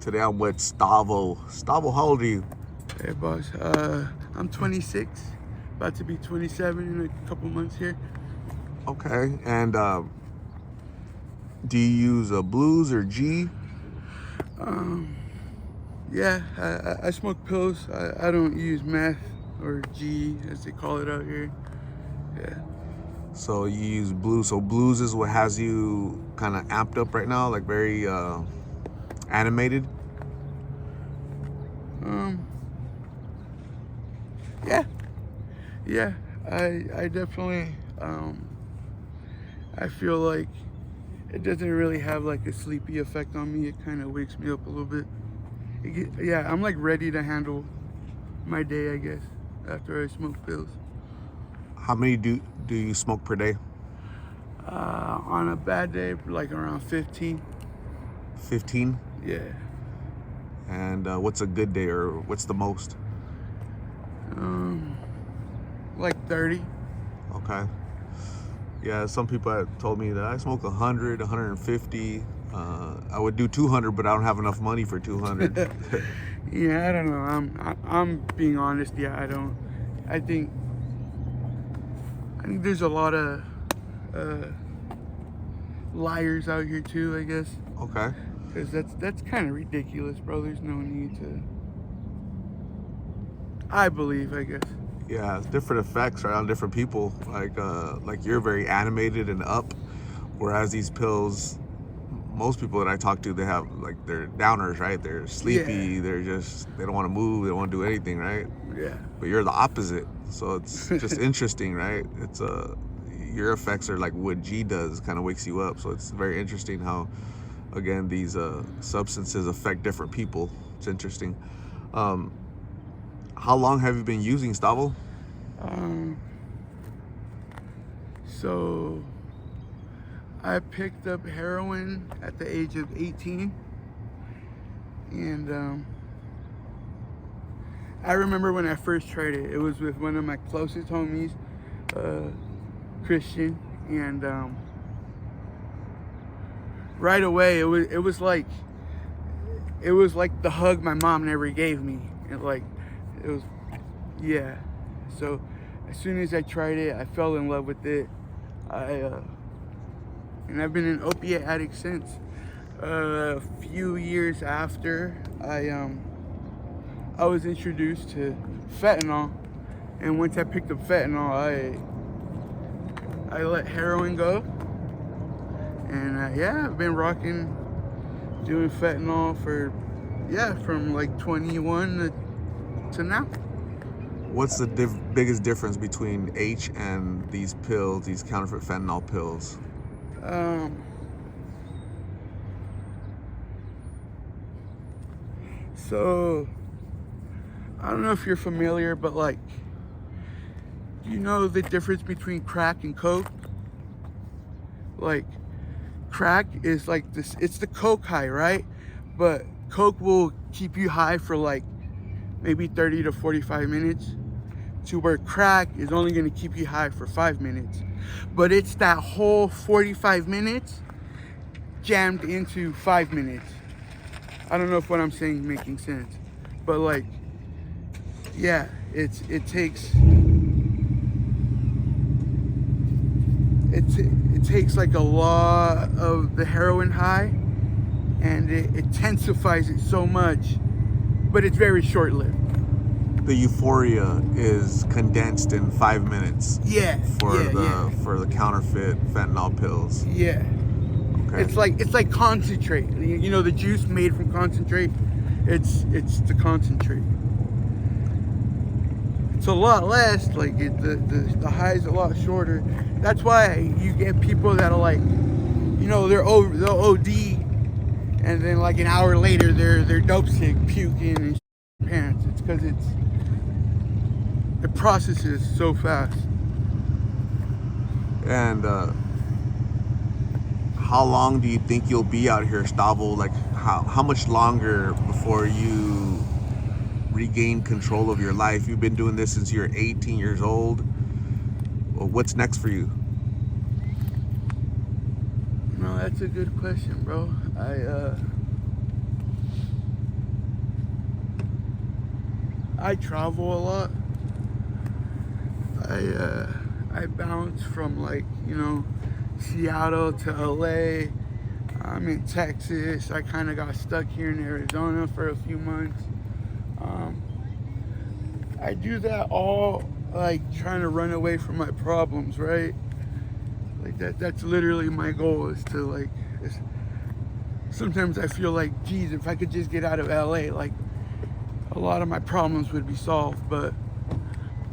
Today I'm with Stavo. Stavo, how old are you? Hey, boss. I'm 26, about to be 27 in a couple months here. Okay, and do you use a blues or G? Yeah, I smoke pills. I don't use meth or G, as they call it out here. Yeah. So you use blues. So blues is what has you kind of amped up right now, like very animated. Yeah. Yeah. I definitely. I feel like it doesn't really have like a sleepy effect on me. It kind of wakes me up a little bit. Yeah, I'm like ready to handle my day, I guess, after I smoke pills. How many do you smoke per day? On a bad day, like around 15. 15? Yeah. And what's a good day, or what's the most? Like 30. Okay. Yeah, some people have told me that I smoke 100, 150. I would do 200, but I don't have enough money for 200. Yeah, I don't know. I'm being honest. Yeah, I don't. I think there's a lot of liars out here too, I guess. Okay. Because that's kind of ridiculous, bro. There's no need to. I believe, I guess. Yeah, different effects right on different people. Like you're very animated and up, whereas these pills, most people that I talk to, they have like they're downers, right? They're sleepy. Yeah. They don't want to move. They don't want to do anything, right? Yeah. But you're the opposite. So it's just interesting, right? It's your effects are like what G does, kind of wakes you up. So it's very interesting how, again, these substances affect different people. It's interesting. How long have you been using Stavo? So I picked up heroin at the age of 18, and I remember when I first tried it. It was with one of my closest homies, Christian, and right away it was like the hug my mom never gave me. It was, yeah. So as soon as I tried it, I fell in love with it. And I've been an opiate addict since. A few years after, I was introduced to fentanyl, and once I picked up fentanyl, I let heroin go, and yeah, I've been doing fentanyl from like 21 to now. What's the biggest difference between H and these pills, these counterfeit fentanyl pills? So I don't know if you're familiar, but like, you know the difference between crack and coke? Like, crack is like this, it's the coke high, right? But coke will keep you high for like maybe 30 to 45 minutes, to where crack is only going to keep you high for 5 minutes. But it's that whole 45 minutes jammed into 5 minutes. I don't know if what I'm saying is making sense, but like, yeah, it takes like a lot of the heroin high, and it intensifies it so much, but it's very short-lived. The euphoria is condensed in 5 minutes. Yeah. For the counterfeit fentanyl pills. Yeah. Okay. It's like concentrate. You know the juice made from concentrate? It's the concentrate. It's a lot less, like the high's a lot shorter. That's why you get people that are like, you know, they'll OD, and then like an hour later they're dope sick, puking and pants. It's because it processes so fast. And how long do you think you'll be out here, Stavo? Like how much longer before you regain control of your life? You've been doing this since you're 18 years old. Well, what's next for you? No, that's a good question, bro. I travel a lot. I bounce from like, Seattle to LA. I'm in Texas. I kind of got stuck here in Arizona for a few months. I do that all like trying to run away from my problems, right? Like that's literally my goal is to like sometimes I feel like, geez, if I could just get out of LA, like a lot of my problems would be solved. But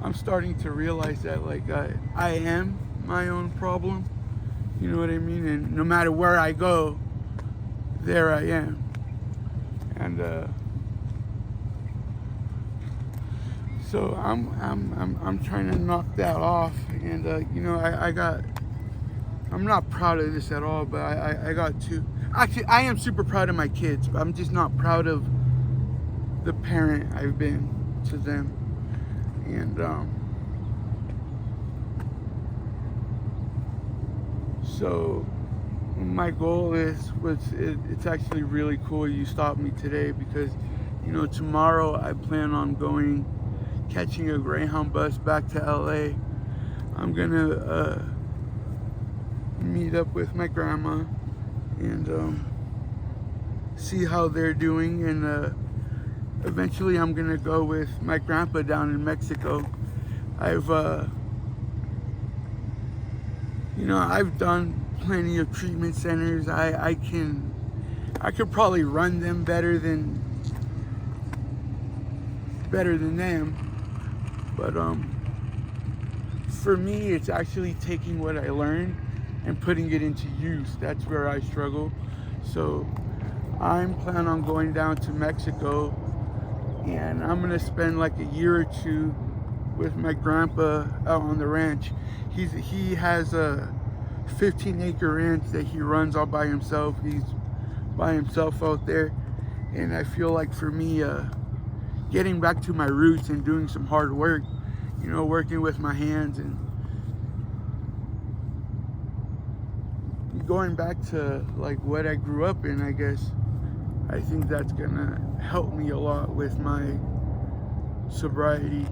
I'm starting to realize that like I am my own problem. You know what I mean? And no matter where I go, there I am. And so I'm trying to knock that off. And I'm not proud of this at all, but I got two. Actually, I am super proud of my kids, but I'm just not proud of the parent I've been to them. And so my goal it's actually really cool you stopped me today because tomorrow I plan on catching a Greyhound bus back to LA. I'm gonna meet up with my grandma and see how they're doing, and eventually I'm gonna go with my grandpa down in Mexico. I've done plenty of treatment centers. I could probably run them better than them, but for me it's actually taking what I learned and putting it into use. That's where I struggle. So I'm planning on going down to Mexico, and I'm gonna spend like a year or two with my grandpa out on the ranch. He has a 15-acre ranch that he runs all by himself. He's by himself out there, and I feel like for me, getting back to my roots and doing some hard work, working with my hands and going back to like what I grew up in, I guess. I think that's gonna help me a lot with my sobriety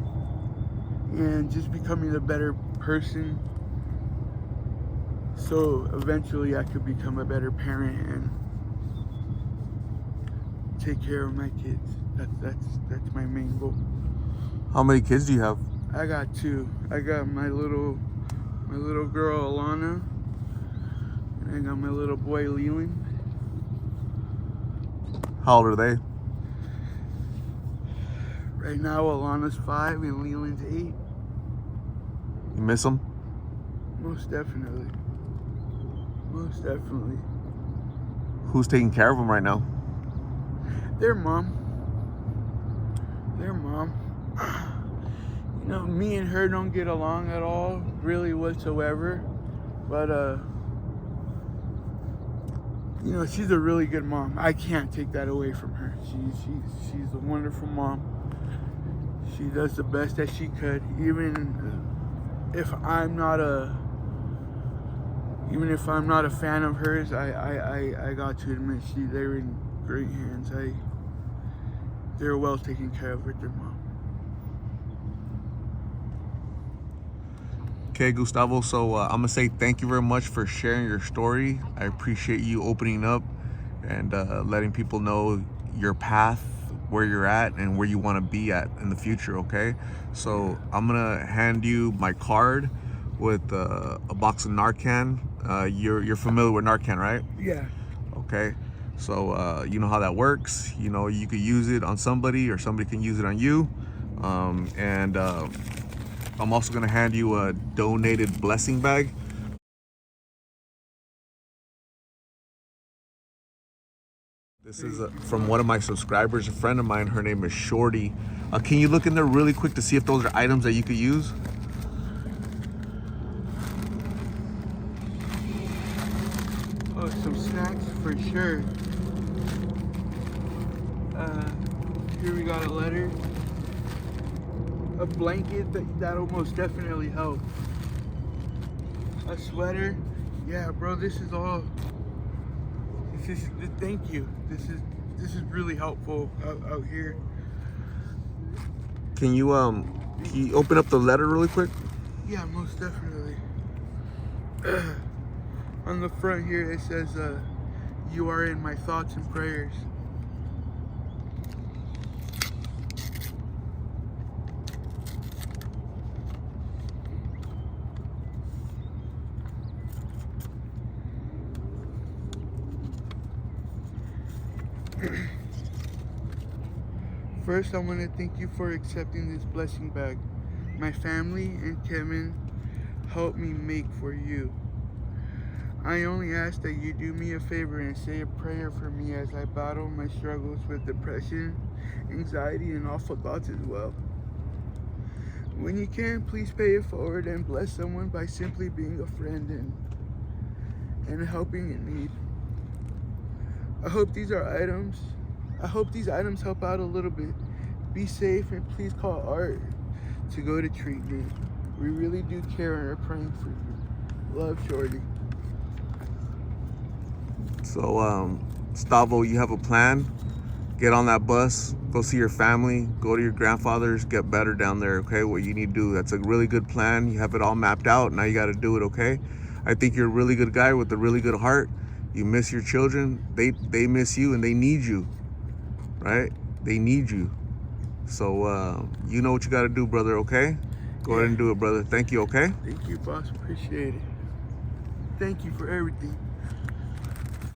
and just becoming a better person. So eventually I could become a better parent and take care of my kids. That's my main goal. How many kids do you have? I got two. I got my little girl Alana, and I got my little boy Leland. How old are they? Right now Alana's 5 and Leland's 8. You miss them? Most definitely. Most definitely. Who's taking care of them right now? Their mom. Me and her don't get along at all, really whatsoever. But she's a really good mom. I can't take that away from her. She's a wonderful mom. She does the best that she could, even if I'm not a fan of hers. I got to admit they're in great hands. They're well taken care of with their mom. Okay, Gustavo, so I'm gonna say thank you very much for sharing your story. I appreciate you opening up and letting people know your path, where you're at and where you want to be at in the future. Okay, so I'm gonna hand you my card with a box of Narcan. You're familiar with Narcan, right? Yeah. Okay, so you know how that works. You could use it on somebody or somebody can use it on you. I'm also gonna hand you a donated blessing bag. This is from one of my subscribers, a friend of mine. Her name is Shorty. Can you look in there really quick to see if those are items that you could use? Oh, some snacks for sure. Here we got a letter. A blanket, that'll most definitely help. A sweater. Yeah, bro, this is thank you. This is really helpful out here. Can you open up the letter really quick? Yeah, most definitely. On the front here it says, you are in my thoughts and prayers. First, I want to thank you for accepting this blessing bag. My family and Kevin helped me make for you. I only ask that you do me a favor and say a prayer for me as I battle my struggles with depression, anxiety, and awful thoughts as well. When you can, please pay it forward and bless someone by simply being a friend and helping in need. I hope these items help out a little bit. Be safe and please call Art to go to treatment. We really do care and are praying for you. Love, Shorty. So, Stavo, you have a plan? Get on that bus, go see your family, go to your grandfather's, get better down there, okay? What you need to do. That's a really good plan. You have it all mapped out. Now you got to do it, okay? I think you're a really good guy with a really good heart. You miss your children. They miss you and they need you, right? They need you. So, you know what you got to do, brother, okay? Go ahead and do it, brother. Thank you, okay? Thank you, boss. Appreciate it. Thank you for everything.